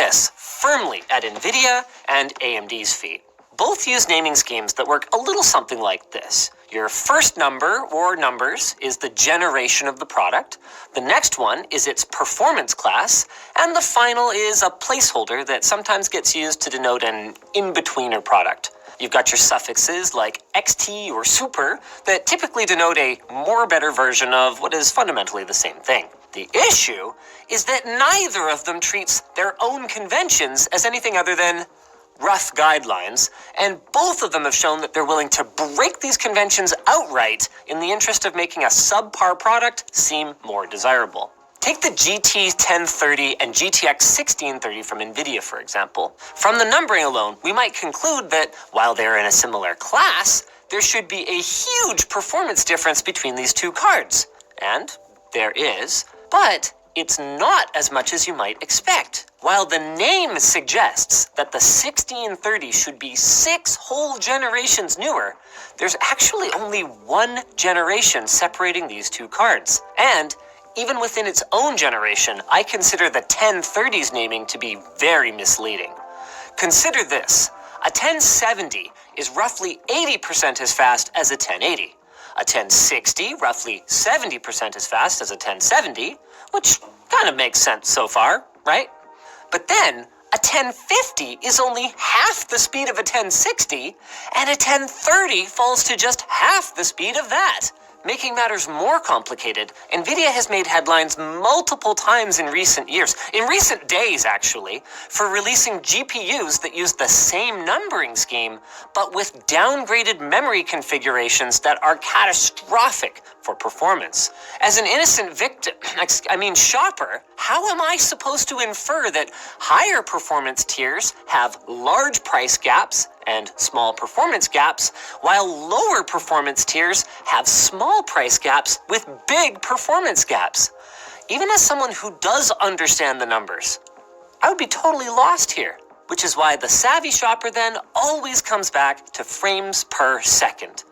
this firmly at Nvidia and AMD's feet. Both use naming schemes that work a little something like this. Your first number, or numbers, is the generation of the product. The next one is its performance class. And the final is a placeholder that sometimes gets used to denote an in-betweener product. You've got your suffixes like XT or super that typically denote a more better version of what is fundamentally the same thing. The issue is that neither of them treats their own conventions as anything other than rough guidelines, and both of them have shown that they're willing to break these conventions outright in the interest of making a subpar product seem more desirable. Take the GT 1030 and GTX 1630 from Nvidia, for example. From the numbering alone, we might conclude that while they're in a similar class, there should be a huge performance difference between these two cards. And there is, but it's not as much as you might expect. While the name suggests that the 1630 should be 6 whole generations newer, there's actually only 1 generation separating these two cards. And even within its own generation, I consider the 1030's naming to be very misleading. Consider this: a 1070 is roughly 80% as fast as a 1080. A 1060, roughly 70% as fast as a 1070, which kind of makes sense so far, right? But then, a 1050 is only half the speed of a 1060, and a 1030 falls to just half the speed of that. Making matters more complicated, Nvidia has made headlines multiple times in recent years, in recent days actually, for releasing GPUs that use the same numbering scheme, but with downgraded memory configurations that are catastrophic for performance. As an innocent shopper, how am I supposed to infer that higher performance tiers have large price gaps and small performance gaps, while lower performance tiers have small price gaps with big performance gaps? Even as someone who does understand the numbers, I would be totally lost here, which is why the savvy shopper then always comes back to frames per second.